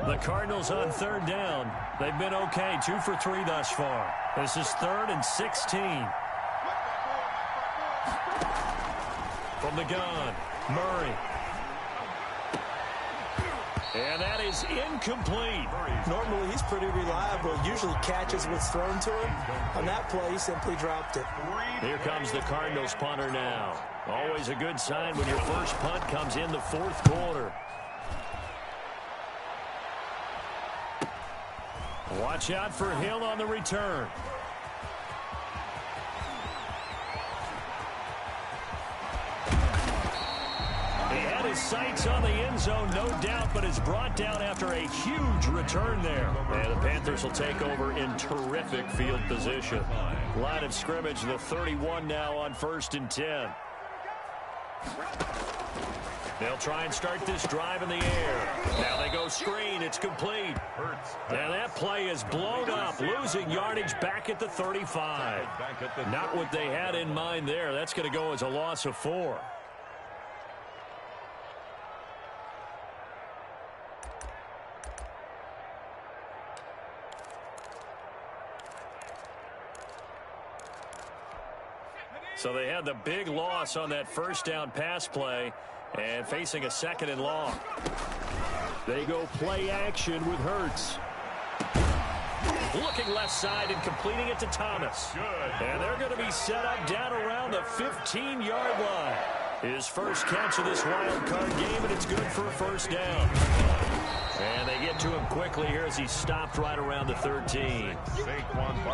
The Cardinals on 3rd down. They've been okay, 2 for 3 thus far. This is 3rd and 16. From the gun, Murray. And that is incomplete. Normally he's pretty reliable. Usually catches what's thrown to him. On that play, he simply dropped it. Here comes the Cardinals punter now. Always a good sign when your first punt comes in the 4th quarter. Watch out for Hill on the return. He had his sights on the end zone, no doubt, but is brought down after a huge return there. And the Panthers will take over in terrific field position. Line of scrimmage, the 31 now on 1st and 10. They'll try and start this drive in the air. Now they go screen. It's complete. Now that play is blown up, losing yardage back at the 35. Not what they had in mind there. That's going to go as a loss of 4. So they had the big loss on that 1st down pass play and facing a 2nd and long. They go play action with Hurts. Looking left side and completing it to Thomas. And they're going to be set up down around the 15-yard line. His first catch of this wild card game, and it's good for a 1st down. And they get to him quickly here as he stopped right around the 13.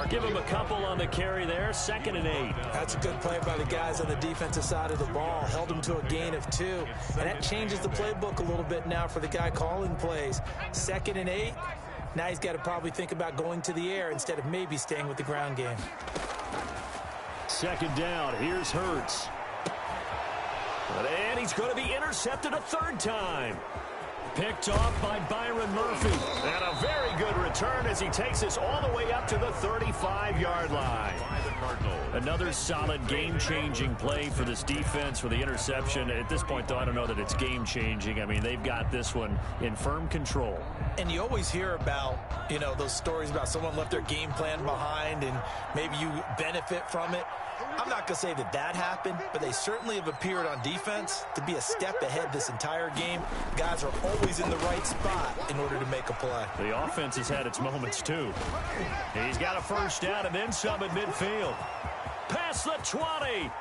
Give him a couple on the carry there, 2nd and 8. That's a good play by the guys on the defensive side of the ball. Held him to a gain of 2. And that changes the playbook a little bit now for the guy calling plays. 2nd and 8. Now he's got to probably think about going to the air instead of maybe staying with the ground game. 2nd down. Here's Hurts. And he's going to be intercepted a third time. Picked off by Byron Murphy. And a very good return as he takes us all the way up to the 35-yard line. Another solid game-changing play for this defense for the interception. At this point, though, I don't know that it's game-changing. I mean, they've got this one in firm control. And you always hear about, you know, those stories about someone left their game plan behind and maybe you benefit from it. I'm not going to say that that happened, but they certainly have appeared on defense to be a step ahead this entire game. Guys are always in the right spot in order to make a play. The offense has had its moments, too. He's got a first down and then some at midfield. Past the 20.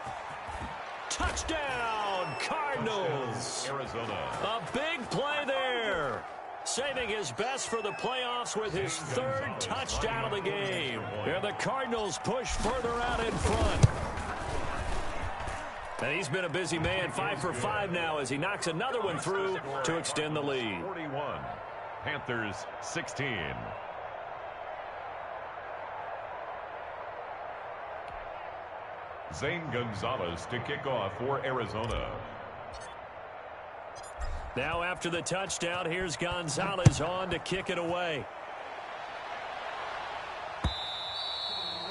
Touchdown, Cardinals. Arizona. A big play there. Saving his best for the playoffs with his third touchdown of the game. And the Cardinals push further out in front. And he's been a busy man, 5 for 5 now as he knocks another one through to extend the lead. 41, Panthers 16. Zane Gonzalez to kick off for Arizona. Now after the touchdown, here's Gonzalez on to kick it away.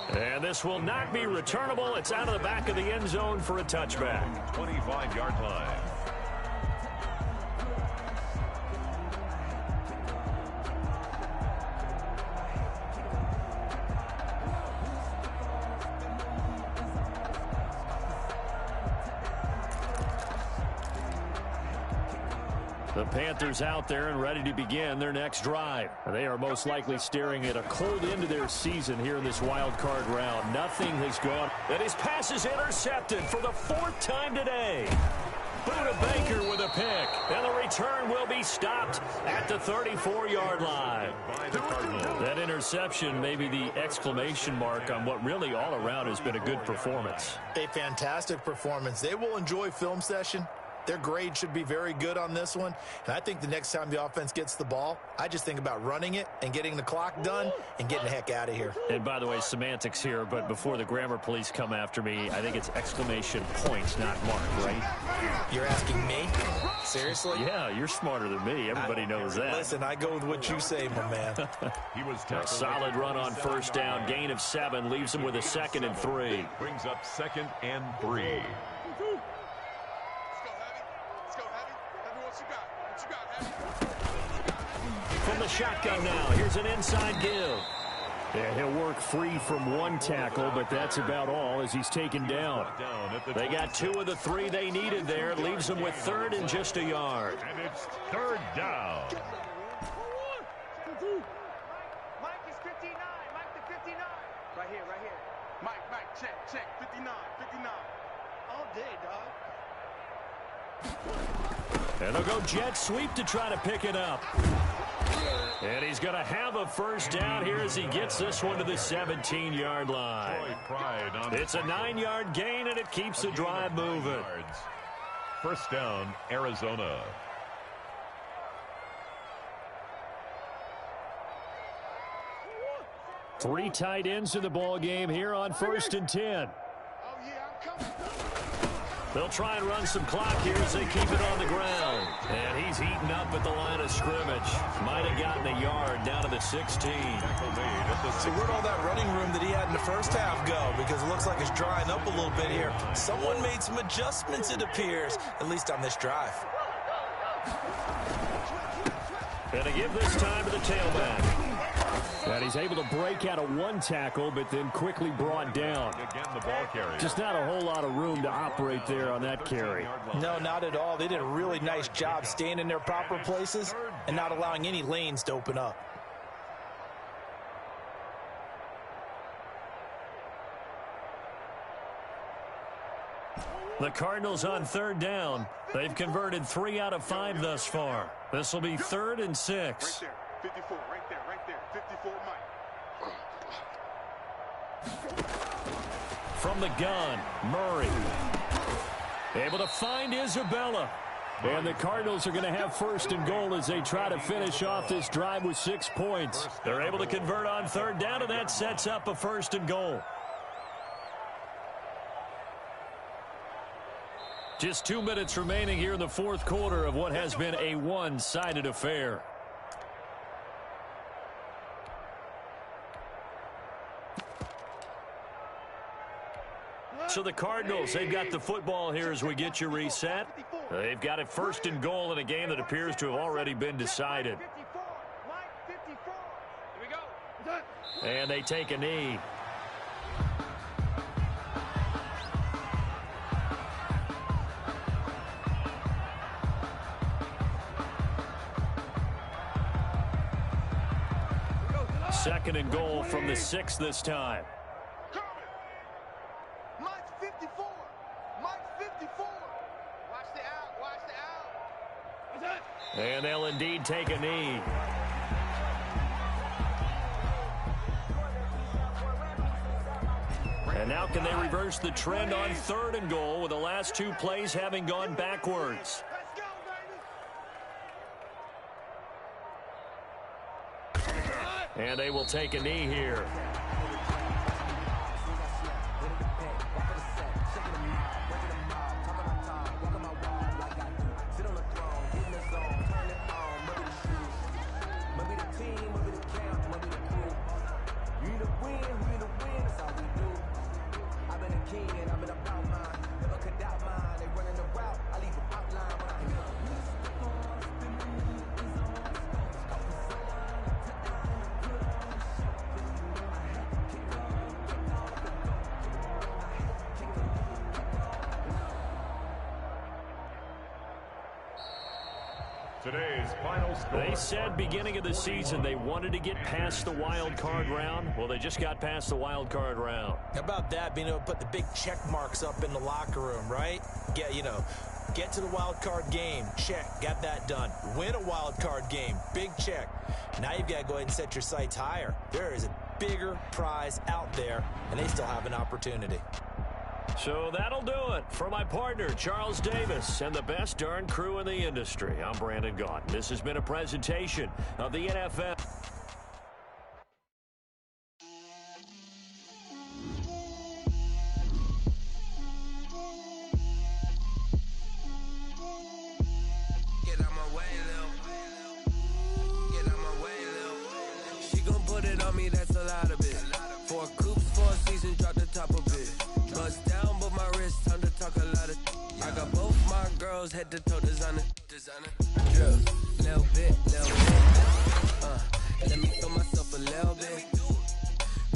And this will not be returnable. It's out of the back of the end zone for a touchback. 25-yard line. The Panthers out there and ready to begin their next drive. They are most likely staring at a cold end to their season here in this wild card round. Nothing has gone. And his pass is intercepted for the 4th time today. Buda Baker with a pick. And the return will be stopped at the 34-yard line. That interception may be the exclamation mark on what really all around has been a good performance. A fantastic performance. They will enjoy film session. Their grade should be very good on this one. And I think the next time the offense gets the ball, I just think about running it and getting the clock done and getting the heck out of here. And by the way, semantics here, but before the grammar police come after me, I think it's exclamation points, not mark, right? You're asking me? Seriously? Yeah, you're smarter than me. Everybody knows that. Listen, I go with what you say, my man. He was a solid run on first down. Gain of 7 leaves him with a 2nd and 3. Brings up 2nd and 3. From the shotgun now, here's an inside give. And he'll work free from one tackle, but that's about all as he's taken down. They got 2 of the 3 they needed there. Leaves them with 3rd and just a yard. And it's 3rd down. Mike is 59. Mike the 59. Right here, right here. Mike, check. 59. All day, dog. And they'll go jet sweep to try to pick it up. And he's going to have a first down here as he gets this one to the 17-yard line. It's a 9-yard gain, and it keeps the drive moving. First down, Arizona. Three tight ends in the ball game here on 1st and 10. They'll try and run some clock here as they keep it on the ground. And he's heating up at the line of scrimmage. Might have gotten a yard down to the 16. So where'd all that running room that he had in the first half go? Because it looks like it's drying up a little bit here. Someone made some adjustments, it appears, at least on this drive. And to give this time to the tailback. And he's able to break out of one tackle, but then quickly brought down. Again, the ball carrier. Just not a whole lot of room to operate there on that carry. No, not at all. They did a really nice job staying in their proper places and not allowing any lanes to open up. The Cardinals on 3rd down. They've converted 3 out of 5 thus far. This will be 3rd and 6. Right there, 54, right there. 54, Mike. From the gun, Murray. Able to find Isabella. And the Cardinals are going to have 1st and goal as they try to finish off this drive with 6 points. They're able to convert on 3rd down, and that sets up a 1st and goal. Just 2 minutes remaining here in the fourth quarter of what has been a one-sided affair. So the Cardinals, they've got the football here as we get you reset. They've got it first and goal in a game that appears to have already been decided. And they take a knee. Second and goal from the 6 this time. Mike's 54. Mike's 54. Watch the out. Watch the out. And they'll indeed take a knee. And now can they reverse the trend on third and goal with the last 2 plays having gone backwards? And they will take a knee here. Today's final score. They said beginning of the season they wanted to get past the wild card round. Well, they just got past the wild card round. How about that, being able to put the big check marks up in the locker room, right? Get to the wild card game, check, got that done. Win a wild card game, big check. Now you've got to go ahead and set your sights higher. There is a bigger prize out there, and they still have an opportunity. So that'll do it. For my partner, Charles Davis, and the best darn crew in the industry, I'm Brandon Gaudin. This has been a presentation of the NFL. Get out my way, Lil. Get out my way, Lil. She gon' put it on me, that's a lot of it. 4 coops, 4 seasons, drop the top of it. Bust down, but my wrist, time to talk a lot of. I got both my girls head to toe designer. Drip, little bit. Let me feel myself a little bit.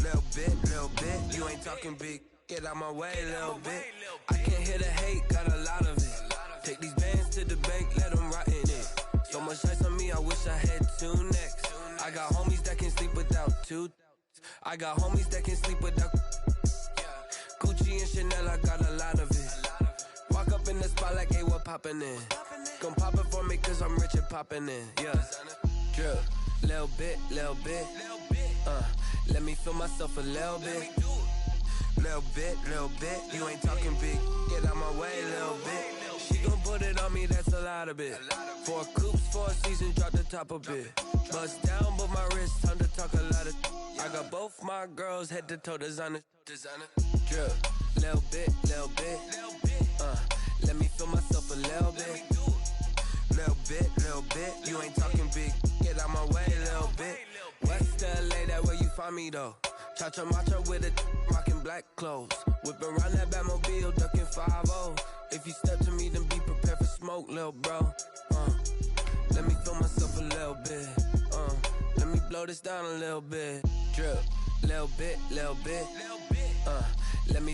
Little bit. You ain't talking big. Get out my way, little bit. I can't hear the hate, got a lot of it. Take these bands to the bank, let them rot in it. So much ice on me, I wish I had 2 necks. I got homies that can sleep without 2. I got homies that can sleep without. Gucci and Chanel, I got a lot of it. Walk up in the spot like, hey, what poppin' in? Gon' pop it for me cause I'm rich and poppin' in. Yeah. Drip, little bit. Let me feel myself a little bit. Little bit. You ain't talking big. Get out my way, little bit. She gon' put it on me, that's a lot of it. 4 coops, 4 seasons, drop the top a bit. Bust down, but my wrist, time to talk a lot of. I got both my girls head to toe designer. Drip, little bit. Let me feel myself a little bit. Little bit. You ain't talking big. Get out my way, little bit. West LA, that where you find me though. Cha-cha macha with a rockin' black clothes. Whip around that Batmobile, ducking 5-0. If you step to me, then be prepared for smoke, little bro. Let me feel myself a little bit. Let me blow this down a little bit. Drip, little bit. Let me